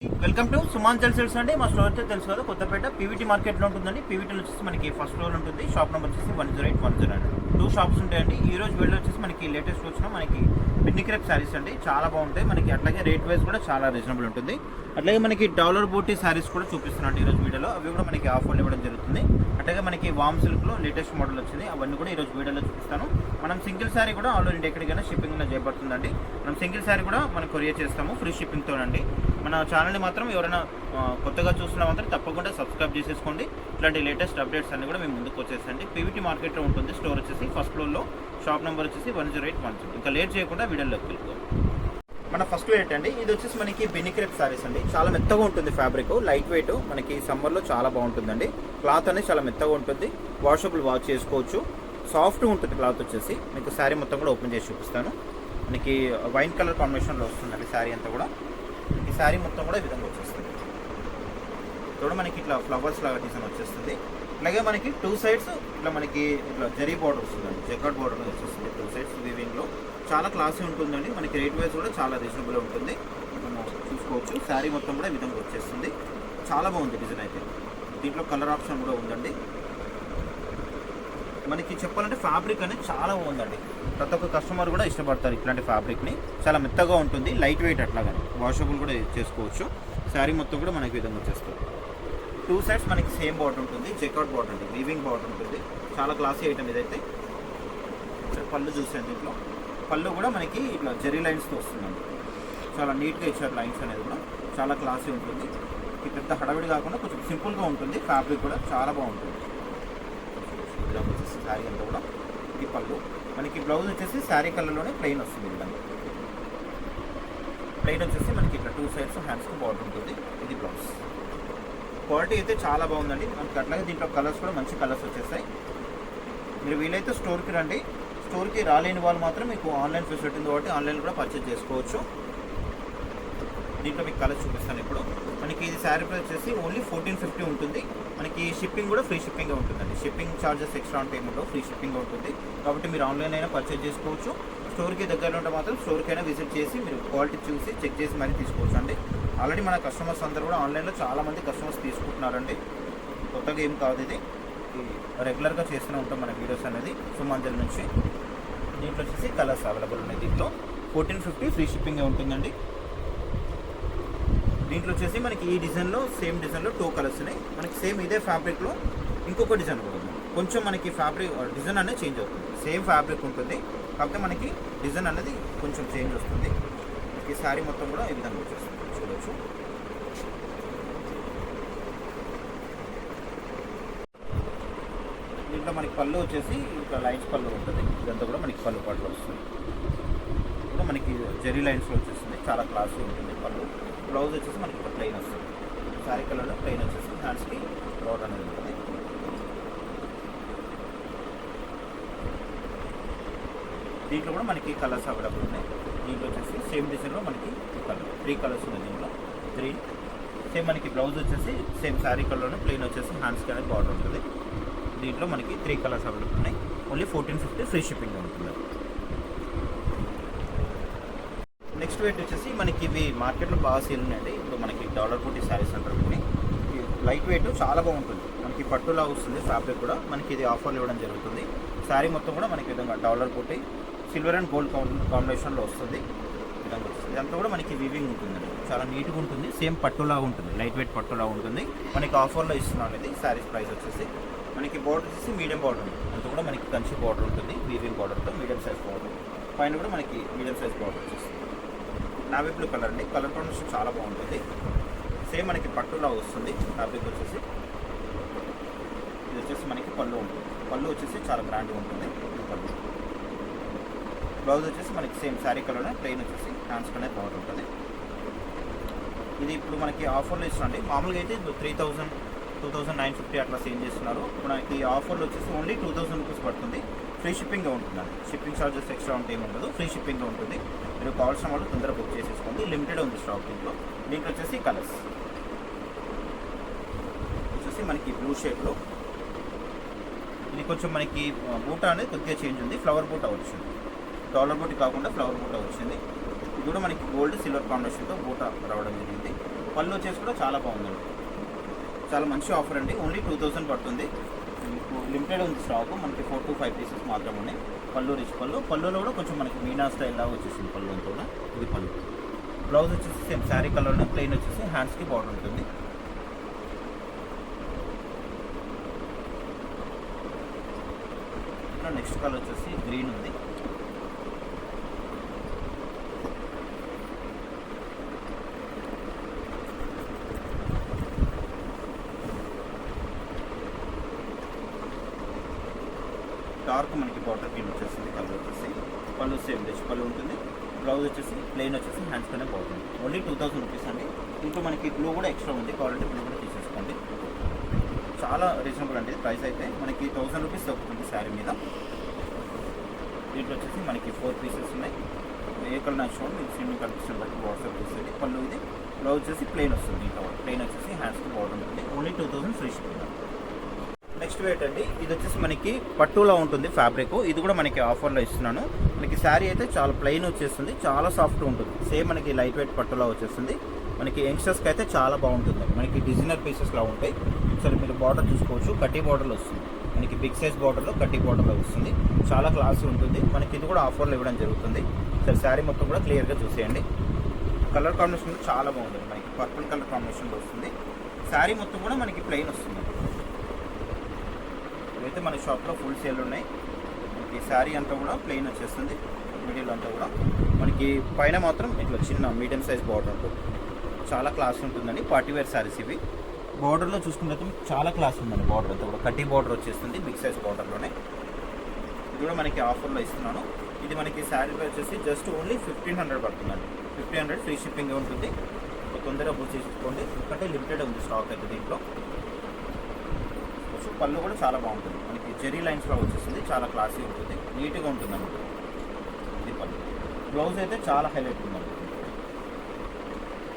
Welcome to సుమాంచల్ cells అండి. మా store అయితే తెలుసు కదా, కొత్తపేట పీవీటీ మార్కెట్లో ఉంటుందండి. పీవీటీలో వచ్చేసి మనకి ఫస్ట్ ఫ్లోర్ ఉంటుంది. షాప్ నెంబర్ వచ్చేసి 10810 అండి. 2 షాప్స్ ఉంటాయండి. ఈ రోజు వీడియో వచ్చేసి మనకి లేటెస్ట్ వచ్చిన మనకి బిన్ని క్రేప్ శారీస్ అండి. చాలా బాగుంటాయి మనకి. అట్లాగే రేట్ వైజ్ కూడా చాలా రీజనబుల్ ఉంటుంది. అట్లాగే మనకి డాలర్ బూటీ శారీస్ కూడా చూపిస్తున్నాను ఈరోజు వీడియోలో. అవి కూడా మనకి ఆఫర్లు ఇవ్వడం జరుగుతుంది. అట్లాగే మనకి వామ్ సిల్క్లో లేటెస్ట్ మోడల్ వచ్చింది. అవన్నీ కూడా ఈరోజు వీడియోలో చూపిస్తాను. మనం సింగిల్ శారీ కూడా ఆల్ ఓవర్ ఇండియా ఎక్కడికైనా షిప్పింగ్ చేయబడుతుందండి. మనం సింగిల్ శారీ కూడా మనం కొరియర్ చేస్తాము ఫ్రీ షిప్పింగ్తోనండి. మన ఛానల్ని మాత్రం ఎవరైనా కొత్తగా చూస్తున్నా మాత్రం తప్పకుండా సబ్స్క్రైబ్ చేసేసుకోండి. ఇట్లాంటి లేటెస్ట్ అప్డేట్స్ అన్ని కూడా మేము ముందుకు వచ్చేసండి. పీవీటీ మార్కెట్లో ఉంటుంది. స్టోర్ వచ్చేసి ఫస్ట్ ఫ్లోర్లో, షాప్ నెంబర్ వచ్చేసి 10810. ఇంకా లేట్ చేయకుండా వీడియోలోకి వెళ్ళిపోవాలి. మన ఫస్ట్ వెయిట్ అండి. ఇది వచ్చేసి మనకి బిన్ని క్రేప్ శారీస్ అండి. చాలా మెత్తగా ఉంటుంది ఫ్యాబ్రిక్, లైట్ వెయిట్. మనకి సమ్మర్లో చాలా బాగుంటుందండి. క్లాత్ అనేది చాలా మెత్తగా ఉంటుంది. వాషబుల్ వాష్ చేసుకోవచ్చు. సాఫ్ట్గా ఉంటుంది క్లాత్ వచ్చేసి. మీకు శారీ మొత్తం కూడా ఓపెన్ చేసి చూపిస్తాను. మనకి వైన్ కలర్ కాంబినేషన్లో వస్తుందండి శారీ అంతా కూడా. ఈ శారీ మొత్తం కూడా ఈ విధంగా వచ్చేస్తుంది. చూడ మనకి ఇట్లా ఫ్లవర్స్ లాగా డిజైన్ వచ్చేస్తుంది. అలాగే మనకి 2 సైడ్స్ ఇట్లా మనకి ఇట్లా జరీ బార్డర్ వస్తుందండి. జెకార్డ్ బార్డర్ వచ్చేస్తుంది 2 సైడ్స్ వీవింగ్లో. చాలా క్లాసీ ఉంటుందండి. మనకి రేట్ వైజ్ కూడా చాలా రీజనబుల్ ఉంటుంది. మనం చూసుకోవచ్చు. శారీ మొత్తం కూడా ఈ విధంగా వచ్చేస్తుంది. చాలా బాగుంది డిజైన్ అయితే. దీంట్లో కలర్ ఆప్షన్ కూడా ఉందండి. మనకి చెప్పాలంటే ఫ్యాబ్రిక్ అనేది చాలా బాగుందండి. ప్రతి ఒక్క కస్టమర్ కూడా ఇష్టపడతారు ఇట్లాంటి ఫ్యాబ్రిక్ని. చాలా మెత్తగా ఉంటుంది, లైట్ వెయిట్. అట్లాగని వాషబుల్ కూడా చేసుకోవచ్చు. శారీ మొత్తం కూడా మనకి విధంగా వచ్చేస్తుంది. 2 సైడ్స్ మనకి సేమ్ బార్డర్ ఉంటుంది. చెక్అవుట్ బార్డర్ ఉంటుంది, వీవింగ్ బార్డర్ ఉంటుంది. చాలా క్లాసీ ఐటమ్ ఇదైతే. పళ్ళు చూసాను. దీంట్లో పళ్ళు కూడా మనకి ఇట్లా జెరీ లైన్స్తో వస్తుందండి. చాలా నీట్గా ఇచ్చారు లైన్స్ అనేది కూడా. చాలా క్లాసీ ఉంటుంది. ఈ పెద్ద హడావిడి కాకుండా కొంచెం సింపుల్గా ఉంటుంది. ఫ్యాబ్రిక్ కూడా చాలా బాగుంటుంది. ఇలా వచ్చేసి శారీ అంతా కూడా ఈ పళ్ళు. మనకి బ్లౌజ్ వచ్చేసి శారీ కలర్లోనే ప్లెయిన్ వస్తుంది. విధంగా ప్లెయిన్ వచ్చేసి మనకి ఇట్లా 2 సైడ్స్ హ్యాండ్స్కి బార్డర్ ఉంటుంది. ఇది బ్లౌజ్. క్వాలిటీ అయితే చాలా బాగుందండి. మనకి అట్లాగే దీంట్లో కలర్స్ కూడా మంచి కలర్స్ వచ్చేస్తాయి. మీరు వీలైతే స్టోర్కి రండి. స్టోర్కి రాలేని వాళ్ళు మాత్రం మీకు ఆన్లైన్ ఫెసిలిటీ ఉంది కాబట్టి ఆన్లైన్ కూడా పర్చేజ్ చేసుకోవచ్చు. దీంట్లో మీకు కలర్స్ చూపిస్తాను ఇప్పుడు. మనకి ఇది శారీ ప్రైస్ వచ్చేసి ఓన్లీ 1450 ఉంటుంది. మనకి షిప్పింగ్ కూడా ఫ్రీ షిప్పింగ్ ఉంటుందండి. షిప్పింగ్ ఛార్జెస్ ఎక్స్ట్రా అంటే ఏముండవు, ఫ్రీ షిప్పింగ్ ఉంటుంది. కాబట్టి మీరు ఆన్లైన్ అయినా పర్చేజ్ చేసుకోవచ్చు. స్టోర్కి దగ్గరలో ఉంటే మాత్రం స్టోర్కి అయినా విజిట్ చేసి మీరు క్వాలిటీ చూసి చెక్ చేసి మరీ తీసుకోవచ్చు అండి. ఆల్రెడీ మన కస్టమర్స్ అందరూ కూడా ఆన్లైన్లో చాలామంది కస్టమర్స్ తీసుకుంటున్నారండి. కొత్తగా ఏం కాదు, ఇది రెగ్యులర్గా చేస్తూనే ఉంటాం మన వీడియోస్ అనేది సుమాంజల్ నుంచి. దీంట్లో వచ్చేసి కలర్స్ అవైలబుల్ ఉన్నాయి. దీంట్లో 1450 ఫ్రీ షిప్పింగ్ ఉంటుందండి. దీంట్లో వచ్చేసి మనకి ఈ డిజైన్లో సేమ్ డిజైన్లో 2 కలర్స్ ఉన్నాయి. మనకి సేమ్ ఇదే ఫ్యాబ్రిక్లో ఇంకొక డిజైన్ కూడా ఉంది. కొంచెం మనకి ఫ్యాబ్రిక్ డిజైన్ అనేది చేంజ్ అవుతుంది. సేమ్ ఫ్యాబ్రిక్ ఉంటుంది, కాకపోతే మనకి డిజైన్ అనేది కొంచెం చేంజ్ వస్తుంది. ఈ శారీ మొత్తం కూడా ఈ విధంగా వచ్చేస్తుంది. చూడవచ్చు. దీంట్లో మనకి పళ్ళు వచ్చేసి ఇంకా లైన్స్ పళ్ళు ఉంటుంది. ఇదంతా కూడా మనకి పళ్ళు పాటలు వస్తుంది. ఇప్పుడు మనకి జెరీ లైన్స్లో వచ్చేస్తుంది. చాలా క్లాస్గా ఉంటుంది పళ్ళు. బ్లౌజ్ వచ్చేసి మనకి ఇక్కడ ప్లెయిన్ వస్తుంది. శారీ కలర్లో ప్లెయిన్ వచ్చేసి హ్యాండ్స్కి బార్డర్ అనేది ఉంటుంది. దీంట్లో కూడా మనకి కలర్స్ అవైలబుల్ ఉన్నాయి. దీంట్లో వచ్చేసి సేమ్ డిజైన్లో మనకి కలర్ 3 కలర్స్ ఉన్నాయి. దీంట్లో గ్రీన్ సేమ్. మనకి బ్లౌజ్ వచ్చేసి సేమ్ శారీ కలర్లో ప్లెయిన్ వచ్చేసి హ్యాండ్స్కి అనేది బార్డర్ ఉంటుంది. దీంట్లో మనకి 3 కలర్స్ అవైలబుల్ ఉన్నాయి. ఓన్లీ 1450 ఫ్రీ షిప్పింగ్ ఉంటుంది. నెక్స్ట్ వెయిట్ వచ్చేసి మనకి ఇవి మార్కెట్లో బాగా సేల్ ఉన్నాయండి. ఇప్పుడు మనకి డాలర్ బూటీ శారీస్ అంటారు. వీటిని లైట్ వెయిట్ చాలా బాగుంటుంది. మనకి పట్టులా వస్తుంది ఫ్యాబ్రిక్ కూడా. మనకి ఇది ఆఫర్లు ఇవ్వడం జరుగుతుంది. శారీ మొత్తం కూడా మనకి విధంగా డాలర్ బూటీ సిల్వర్ అండ్ గోల్డ్ కాంబినేషన్లో వస్తుంది. విధంగా వస్తుంది. ఇదంతా కూడా మనకి వీవింగ్ ఉంటుందండి. చాలా నీట్గా ఉంటుంది. సేమ్ పట్టులా ఉంటుంది, లైట్ వెయిట్ పట్టులా ఉంటుంది. మనకి ఆఫర్లో ఇస్తున్నాం ఇది. శారీస్ ప్రైస్ వచ్చేసి మనకి బార్డర్ వచ్చేసి మీడియం బార్డర్ ఉంటుంది. అంతా కూడా మనకి కంచి బార్డర్ ఉంటుంది. వీవింగ్ బార్డర్తో మీడియం సైజ్ బార్డర్. పైన కూడా మనకి మీడియం సైజ్ బార్డర్ వచ్చేస్తుంది. నావీ బ్లూ కలర్ అండి. కలర్ కాంబినేషన్ చాలా బాగుంటుంది. సేమ్ మనకి పట్టులా వస్తుంది ఫ్యాబ్రిక్ వచ్చేసి. ఇది వచ్చేసి మనకి పళ్ళు ఉంటుంది. పళ్ళు వచ్చేసి చాలా గ్రాండ్గా ఉంటుంది. పళ్ళు బ్లౌజ్ వచ్చేసి మనకి సేమ్ శారీ కలర్లో ప్లెయిన్ వచ్చేసి హ్యాండ్స్ అనేది బార్డర్ ఉంటుంది. ఇది ఇప్పుడు మనకి ఆఫర్లో ఇస్తున్నాండి. మామూలుగా అయితే 3000, 2950 అట్లా సేల్ చేస్తున్నారు. మనకి ఆఫర్లో వచ్చేసి ఓన్లీ 2000 రూపీస్ పడుతుంది. ఫ్రీ షిప్పింగ్గా ఉంటుందండి. షిప్పింగ్ ఛార్జెస్ ఎక్స్ట్రా ఉంటే ఏమి ఉండదు. ఫ్రీ షిప్పింగ్గా ఉంటుంది. మీరు కావాల్సిన వాళ్ళు తొందరగా బుక్ చేసేసుకోండి. లిమిటెడ్ ఉంది స్టాక్ దీంట్లో. దీంట్లో వచ్చేసి కలర్స్ వచ్చేసి మనకి బ్లూ షేడ్లో. ఇది కొంచెం మనకి బూటా అనేది కొద్దిగా చేంజ్ ఉంది. ఫ్లవర్ బూటా వచ్చింది. డాలర్ బూటీ కాకుండా ఫ్లవర్ బూటా వచ్చింది. ఇది కూడా మనకి గోల్డ్ సిల్వర్ కాంబినేషన్తో బూటా రావడం జరిగింది. పళ్ళు వచ్చేసి కూడా చాలా బాగుందండి, చాలా మంచి ఆఫర్ అండి. ఓన్లీ 2000 పడుతుంది. మీకు లిమిటెడ్ ఉంది స్టాక్, మనకి 4 to 5 పీసెస్ మాత్రమే ఉన్నాయి. పళ్ళు రిచ్ పళ్ళు, పళ్ళులో కూడా కొంచెం మనకి మీనా స్టైల్ లాగా వచ్చేసింది పళ్ళు అంతా కూడా. ఇది పళ్ళు. బ్లౌజ్ వచ్చేసి సేమ్ శారీ కలర్లో ప్లెయిన్ వచ్చేసి హ్యాండ్స్కి బార్డర్ ఉంటుంది. ఇట్లా నెక్స్ట్ కలర్ వచ్చేసి గ్రీన్ ఉంది. డార్క్ మనకి బార్డర్ గ్రీన్ వచ్చేసింది కలర్ వచ్చేసి. పళ్ళు సేమ్ రిచ్ పళ్ళు ఉంటుంది. బ్లౌజ్ వచ్చేసి ప్లెయిన్ వచ్చేసి హ్యాండ్స్ పైన బాగుంటుంది. ఓన్లీ 2000 రూపీస్ అండి. ఇంట్లో మనకి బ్లూ కూడా ఎక్స్ట్రా ఉంది, కావాలంటే బ్లూ కూడా తీసేసుకోండి. చాలా రీజనబుల్ అండి ప్రైస్ అయితే. మనకి 1000 రూపీస్ తగ్గుతుంది శారీ మీద. దీంట్లో వచ్చేసి మనకి 4 పీసెస్ ఉన్నాయి. ఏ కలర్ నచ్చుకోండి మీకు స్క్రీన్ కనిపిస్తుంది బట్టి వాట్సాప్ చేసేది. పళ్ళు ఇది. బ్లౌజ్ వచ్చేసి ప్లెయిన్ వస్తుంది. ఇంకా ప్లెయిన్ వచ్చేసి హ్యాండ్స్కి బార్డర్ ఉంటుంది. Only 2000 free shipping. Next wait అండి, ఇది వచ్చేసి మనకి పట్టులా ఉంటుంది ఫ్యాబ్రిక్. ఇది కూడా మనకి ఆఫర్లో ఇస్తున్నాను. మనకి శారీ అయితే చాలా ప్లెయిన్ వచ్చేస్తుంది, చాలా సాఫ్ట్ ఉంటుంది. సేమ్ మనకి లైట్ వెయిట్ పట్టులా వచ్చేస్తుంది. మనకి యంగ్స్టర్స్కి అయితే చాలా బాగుంటుంది. మనకి డిజైనర్ పీసెస్లా ఉంటాయి. సరే మీరు బార్డర్ చూసుకోవచ్చు, కడ్డీ బార్డర్లో వస్తుంది. మనకి బిగ్ సైజ్ బార్డర్లో కడ్డీ బార్డర్లో వస్తుంది. చాలా క్లాస్ ఉంటుంది. మనకి ఇది కూడా ఆఫర్లో ఇవ్వడం జరుగుతుంది. సరే శారీ మొత్తం కూడా క్లియర్గా చూసేయండి. కలర్ కాంబినేషన్ చాలా బాగుంటుంది. మనకి పర్పుల్ కలర్ కాంబినేషన్లో వస్తుంది. శారీ మొత్తం కూడా మనకి ప్లెయిన్ వస్తుంది. ఇవైతే మన షాప్లో ఫుల్ సేల్ ఉన్నాయి. మనకి శారీ అంతా కూడా ప్లెయిన్ వచ్చేస్తుంది. మిడిల్ అంతా కూడా మనకి పైన మాత్రం ఇట్లా చిన్న మీడియం సైజ్ బార్డర్ ఉంటుంది. చాలా క్లాస్ ఉంటుందండి. పార్టీ వేర్ శారీస్ ఇవి. బార్డర్లో చూసుకున్నట్టు చాలా క్లాస్ ఉందండి. బార్డర్ అంతా కూడా కడ్డీ బార్డర్ వచ్చేస్తుంది బిగ్ సైజ్ బార్డర్లోనే. ఇది కూడా మనకి ఆఫర్లో ఇస్తున్నాను. ఇది మనకి శారీ వచ్చేసి జస్ట్ ఓన్లీ 1500 పడుతుందండి. 1500 ఫ్రీ షిప్పింగ్ ఉంటుంది. తొందరగా బుక్ చేసుకోండి, ఎందుకంటే లిమిటెడ్ ఉంది స్టాక్ అయితే దీంట్లో. పళ్ళు కూడా చాలా బాగుంటుంది. మనకి జెరీ లైన్స్లో వచ్చేసింది. చాలా క్లాసీ ఉంటుంది, నీట్గా ఉంటుంది అన్నమాట. ఇది పళ్ళు. బ్లౌజ్ అయితే చాలా హైలైట్ ఉందండి.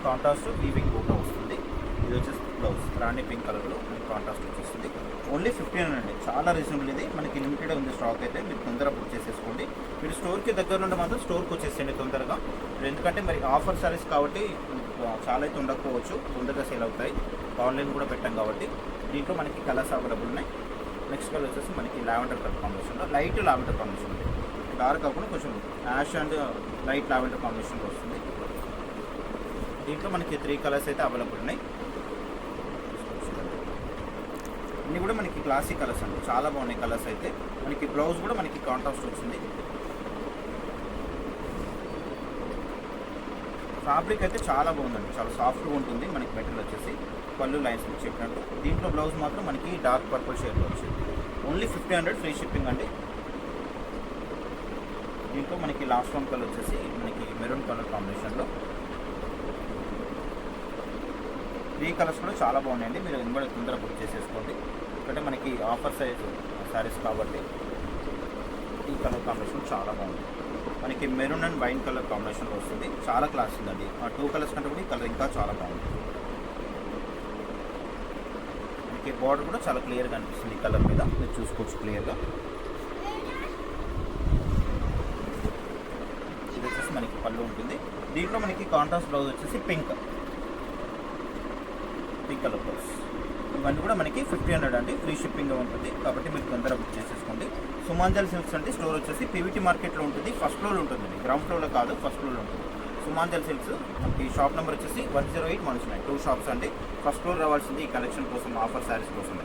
కాంట్రాస్ట్ వీవింగ్ కూడా వస్తుంది. ఇది వచ్చేసి బ్లౌజ్ రాణి పింక్ కలర్లో మనకి కాంట్రాస్ట్ వచ్చేస్తుంది. ఓన్లీ 1500 అండి. చాలా రీజనబుల్ ఇది. మనకి లిమిటెడ్ ఉంది స్టాక్ అయితే. మీరు తొందరగా బుక్ చేసేసుకోండి. మీరు స్టోర్కి దగ్గర నుండి మాత్రం స్టోర్కి వచ్చేసేయండి తొందరగా. ఎందుకంటే మరి ఆఫర్ సారీస్ కాబట్టి చాలా అయితే ఉండకపోవచ్చు, తొందరగా సేల్ అవుతాయి. ఆన్లైన్ కూడా పెట్టాం కాబట్టి. దీంట్లో మనకి కలర్స్ అవైలబుల్ ఉన్నాయి. నెక్స్ట్ కలర్ వచ్చేసి మనకి లావెండర్ కలర్ కాంబినేషన్లో, లైట్ లావెండర్ కాంబినేషన్, డార్క్ కాకుండా కొంచెం యాష్ అండ్ లైట్ లావెండర్ కాంబినేషన్లో వస్తుంది. దీంట్లో మనకి 3 కలర్స్ అయితే అవైలబుల్ ఉన్నాయి. ఇన్ని కూడా మనకి క్లాసిక్ కలర్స్ అండి, చాలా బాగున్నాయి కలర్స్ అయితే. మనకి బ్లౌజ్ కూడా మనకి కాంట్రాస్ట్ వచ్చింది. ఫ్యాబ్రిక్ అయితే చాలా బాగుందండి, చాలా సాఫ్ట్గా ఉంటుంది. మనకి మెటీరియల్ వచ్చేసి పళ్ళు లైన్స్ చెప్పినట్టు. దీంట్లో బ్లౌజ్ మాత్రం మనకి డార్క్ పర్పుల్ షేడ్లో వచ్చింది. ఓన్లీ 1500 ఫ్రీ షిప్పింగ్ అండి. దీంట్లో మనకి లాస్ట్ వన్ కలర్ వచ్చేసి మనకి మెరూన్ కలర్ కాంబినేషన్లో. 3 కలర్స్ కూడా చాలా బాగున్నాయండి. మీరు కూడా తొందరగా బుక్ చేసేసుకోండి, ఎందుకంటే మనకి ఆఫర్ సైజ్ శారీస్ కాబట్టి. ఈ కలర్ కాంబినేషన్ చాలా బాగుంది. మనకి మెరూన్ అండ్ వైన్ కలర్ కాంబినేషన్లో వస్తుంది. చాలా క్లాస్ ఉందండి. ఆ 2 కలర్స్ కంటే కూడా ఈ కలర్ ఇంకా చాలా బాగుంది. మనకి బార్డర్ కూడా చాలా క్లియర్గా అనిపిస్తుంది ఈ కలర్ మీద, మీరు చూసుకోవచ్చు క్లియర్గా. ఇది వచ్చేసి మనకి పళ్ళు ఉంటుంది. దీంట్లో మనకి కాంట్రాస్ట్ బ్లౌజ్ వచ్చేసి పింక్ కలర్ బ్లౌజ్. ఇవన్నీ కూడా మనకి 1500 అండి. ఫ్రీ షిప్పింగ్ ఉంటుంది కాబట్టి మీరు తొందరగా బుక్ చేసేసుకోండి. సుమాంజల్ సిల్క్స్ అంటే స్టోర్ వచ్చేసి పీవీటీ మార్కెట్లో ఉంటుంది. ఫస్ట్ ఫ్లోర్ ఉంటుంది, గ్రౌండ్ ఫ్లోర్లో కాదు, ఫస్ట్ ఫ్లోర్లో ఉంటుంది. సుమాంజల్ సిల్క్స్ మనకి షాప్ నెంబర్ వచ్చేసి 108 2 షాప్స్ అండి. ఫస్ట్ ఫ్లోర్ రావాల్సింది ఈ కలెక్షన్ కోసం, ఆఫర్ శారీస్ కోసం.